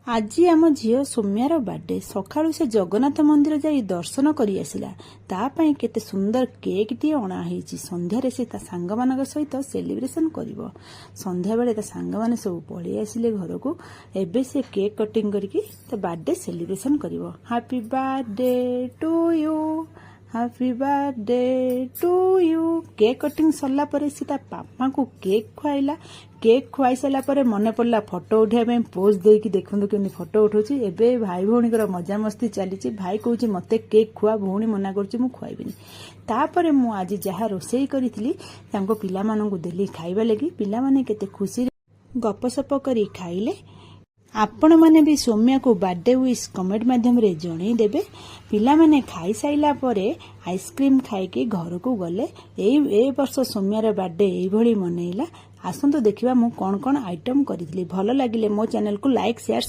आज आम झील सौम्यार बर्थडे सकाळू से जगन्नाथ मंदिर जाई दर्शन करी आसिला तापाई केते सुंदर केक टी अणाही संध्यारे से ता सांग मानक सहित सेलिब्रेशन करिवो। संध्या बेले ता सांग माने सब पळी आसिले घर को एबे से केक कटिंग करके ता बर्थडे सेलिब्रेशन करिवो। Happy birthday to you, happy birthday to you. Cake cutting सरला परे सी ता पापा को केक खुआइला। केक खुआई सारा पर मन पड़ला फोटो उठाई पोज देकी देखु केमती फोटो उठाऊँ। एबे भाई भौणी मजा मस्ती चली। भाई कहूँ मते केक खुआ, भौणी मना कर खुआईबिनी। तापर मु आज जहाँ रोसई करी पिला मानू देली खाइबा लगी। पिला माने केते खुशी गपसप करी खाइले। आपण माने भी सौम्या को बर्थडे विश कमेंट माध्यम रे जणई देबे। पिला माने खाई साइला परे आइसक्रीम खाइके घर को गले। ए वर्ष सौम्यार बर्थडे एई भली मनैला। आसंतु देखिबा मु कोन कोन आइटम करितली। भलो लागिले मो चैनल को लाइक शेयर